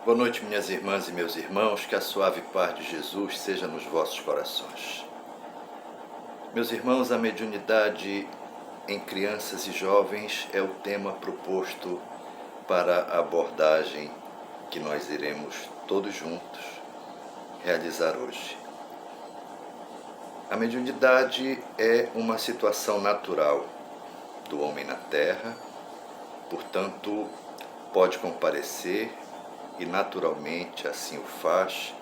Boa noite, minhas irmãs e meus irmãos, que a suave paz de Jesus seja nos vossos corações. Meus irmãos, a mediunidade em crianças e jovens é o tema proposto para a abordagem que nós iremos todos juntos realizar hoje. A mediunidade é uma situação natural do homem na Terra, portanto, pode comparecer e naturalmente assim o faz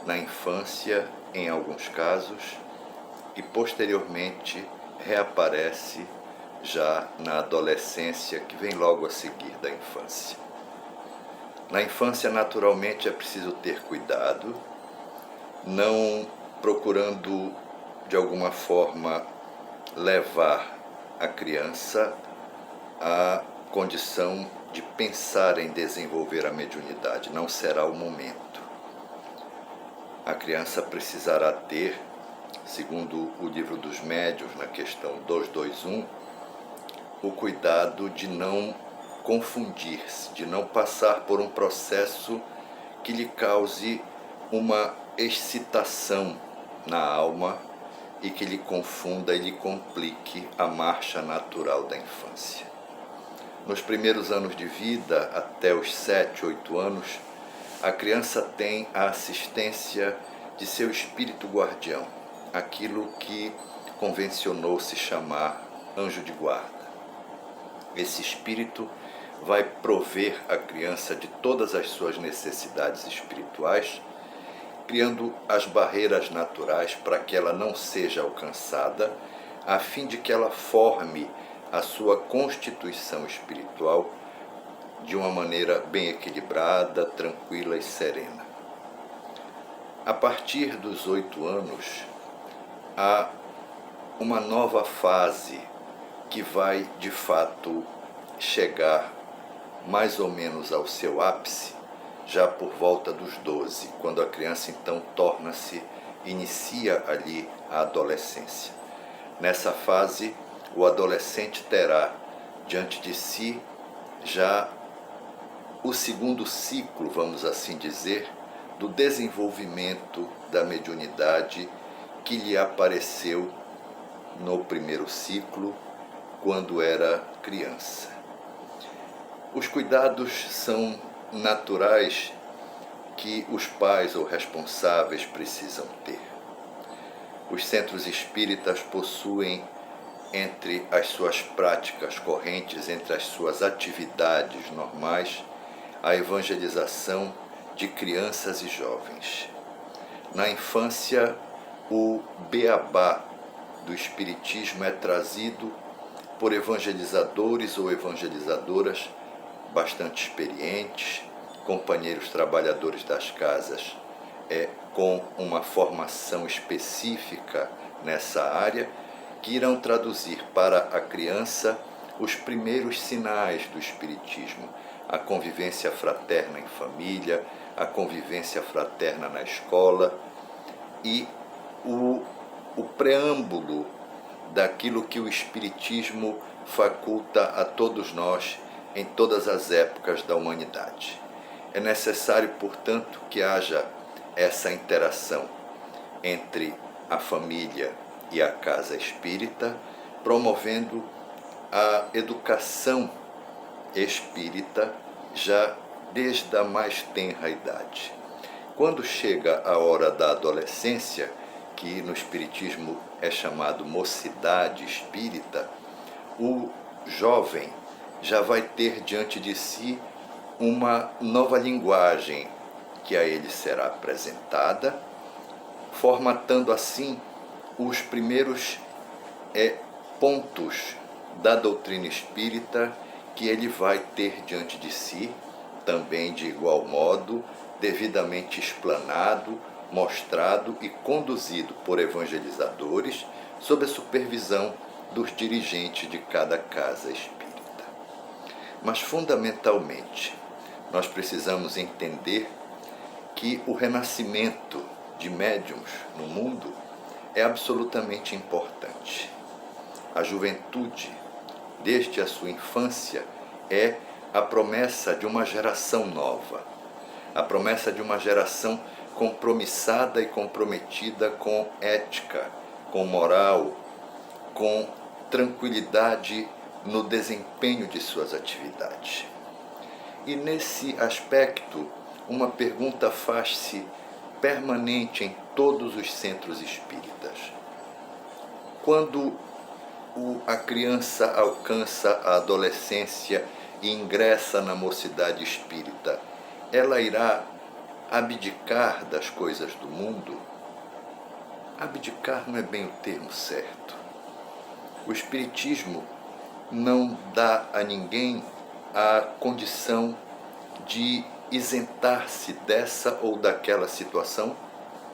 na infância em alguns casos e posteriormente reaparece já na adolescência, que vem logo a seguir da infância. Na infância, naturalmente, é preciso ter cuidado, não procurando de alguma forma levar a criança à condição de pensar em desenvolver a mediunidade. Não será o momento. A criança precisará ter, segundo o livro dos médiuns, na questão 221, o cuidado de não confundir-se, de não passar por um processo que lhe cause uma excitação na alma e que lhe confunda e lhe complique a marcha natural da infância. Nos primeiros anos de vida, até os 7, 8 anos, a criança tem a assistência de seu espírito guardião, aquilo que convencionou se chamar anjo de guarda. Esse espírito vai prover a criança de todas as suas necessidades espirituais, criando as barreiras naturais para que ela não seja alcançada, a fim de que ela forme a sua constituição espiritual de uma maneira bem equilibrada, tranquila e serena. A partir dos 8 anos, há uma nova fase que vai, de fato, chegar mais ou menos ao seu ápice, já por volta dos 12, quando a criança, então, inicia ali a adolescência. Nessa fase, o adolescente terá diante de si já o segundo ciclo, vamos assim dizer, do desenvolvimento da mediunidade que lhe apareceu no primeiro ciclo, quando era criança. Os cuidados são naturais que os pais ou responsáveis precisam ter. Os centros espíritas possuem, entre as suas práticas correntes, entre as suas atividades normais, a evangelização de crianças e jovens. Na infância, o beabá do Espiritismo é trazido por evangelizadores ou evangelizadoras bastante experientes, companheiros trabalhadores das casas com uma formação específica nessa área, que irão traduzir para a criança os primeiros sinais do Espiritismo, a convivência fraterna em família, a convivência fraterna na escola e o preâmbulo daquilo que o Espiritismo faculta a todos nós em todas as épocas da humanidade. É necessário, portanto, que haja essa interação entre a família e a casa espírita, promovendo a educação espírita já desde a mais tenra idade. Quando chega a hora da adolescência, que no Espiritismo é chamado mocidade espírita, o jovem já vai ter diante de si uma nova linguagem que a ele será apresentada, formatando assim os primeiros pontos da doutrina espírita que ele vai ter diante de si, também de igual modo, devidamente explanado, mostrado e conduzido por evangelizadores, sob a supervisão dos dirigentes de cada casa espírita. Mas, fundamentalmente, nós precisamos entender que o renascimento de médiuns no mundo é absolutamente importante. A juventude, desde a sua infância, é a promessa de uma geração nova. a promessa de uma geração compromissada e comprometida com ética, com moral, com tranquilidade no desempenho de suas atividades. E nesse aspecto, uma pergunta faz-se permanente em todos os centros espíritas. Quando a criança alcança a adolescência e ingressa na mocidade espírita, ela irá abdicar das coisas do mundo? Abdicar não é bem o termo certo. O Espiritismo não dá a ninguém a condição de isentar-se dessa ou daquela situação,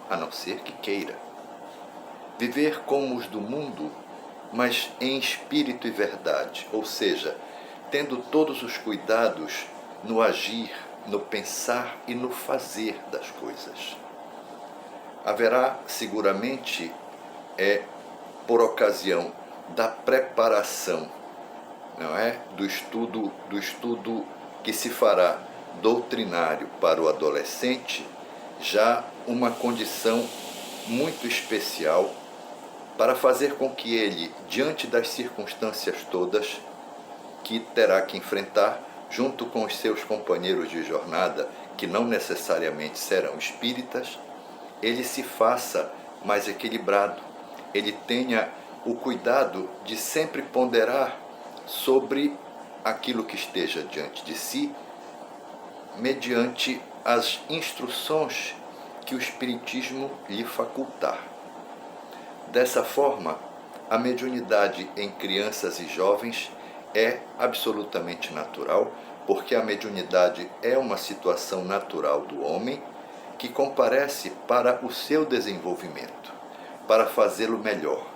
a não ser que queira. Viver como os do mundo, mas em espírito e verdade, ou seja, tendo todos os cuidados no agir, no pensar e no fazer das coisas. Haverá seguramente, por ocasião da preparação, não é, do estudo que se fará doutrinário para o adolescente, já uma condição muito especial para fazer com que ele, diante das circunstâncias todas que terá que enfrentar, junto com os seus companheiros de jornada, que não necessariamente serão espíritas, ele se faça mais equilibrado, ele tenha o cuidado de sempre ponderar sobre aquilo que esteja diante de si, mediante as instruções que o Espiritismo lhe facultar. Dessa forma, a mediunidade em crianças e jovens é absolutamente natural, porque a mediunidade é uma situação natural do homem que comparece para o seu desenvolvimento, para fazê-lo melhor.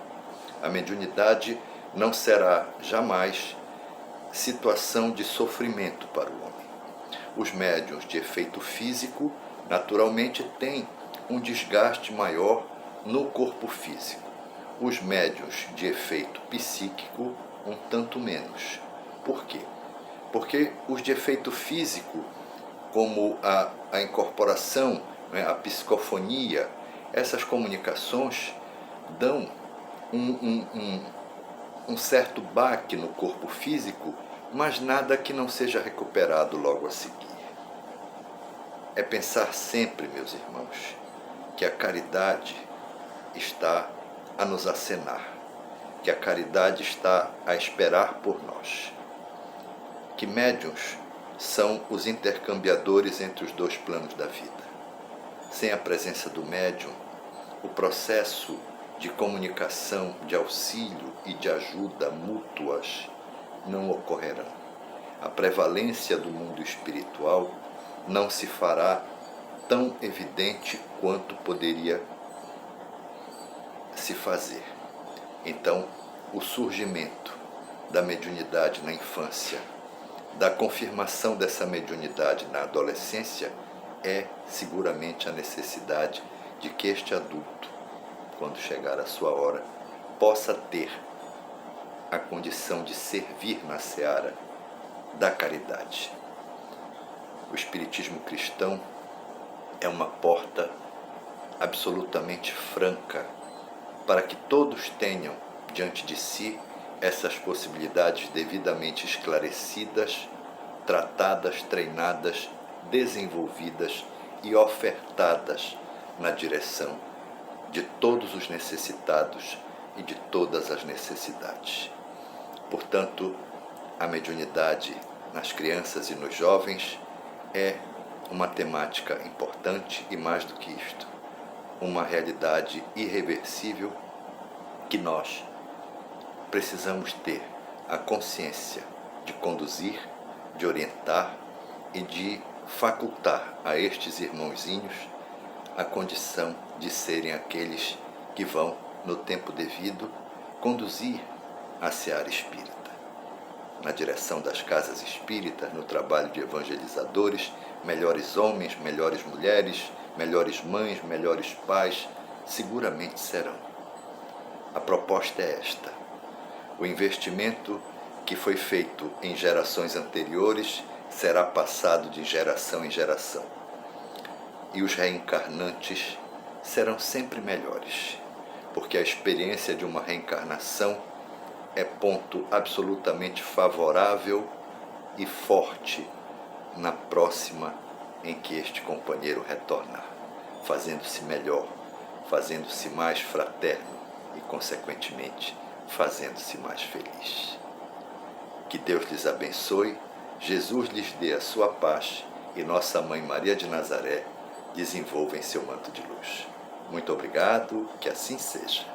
A mediunidade não será jamais situação de sofrimento para o homem. Os médiuns de efeito físico, naturalmente, têm um desgaste maior no corpo físico. Os médiuns de efeito psíquico, um tanto menos. Por quê? Porque os de efeito físico, como a incorporação, a psicofonia, essas comunicações dão um certo baque no corpo físico, mas nada que não seja recuperado logo a seguir. É pensar sempre, meus irmãos, que a caridade está a nos acenar, que a caridade está a esperar por nós, que médiuns são os intercambiadores entre os dois planos da vida. Sem a presença do médium, o processo de comunicação, de auxílio e de ajuda mútuas não ocorrerão. A prevalência do mundo espiritual não se fará tão evidente quanto poderia se fazer. Então, o surgimento da mediunidade na infância, da confirmação dessa mediunidade na adolescência, é seguramente a necessidade de que este adulto, quando chegar a sua hora, possa ter a condição de servir na seara da caridade. O Espiritismo cristão é uma porta absolutamente franca para que todos tenham diante de si essas possibilidades devidamente esclarecidas, tratadas, treinadas, desenvolvidas e ofertadas na direção de todos os necessitados e de todas as necessidades. Portanto, a mediunidade nas crianças e nos jovens é uma temática importante e, mais do que isto, uma realidade irreversível que nós precisamos ter a consciência de conduzir, de orientar e de facultar a estes irmãozinhos a condição de serem aqueles que vão, no tempo devido, conduzir a seara espírita. Na direção das casas espíritas, no trabalho de evangelizadores, melhores homens, melhores mulheres, melhores mães, melhores pais, seguramente serão. A proposta é esta. O investimento que foi feito em gerações anteriores será passado de geração em geração. e os reencarnantes serão sempre melhores, porque a experiência de uma reencarnação é ponto absolutamente favorável e forte na próxima em que este companheiro retornar, fazendo-se melhor, fazendo-se mais fraterno e, consequentemente, fazendo-se mais feliz. Que Deus lhes abençoe, Jesus lhes dê a sua paz e Nossa Mãe Maria de Nazaré desenvolva em seu manto de luz. Muito obrigado, que assim seja.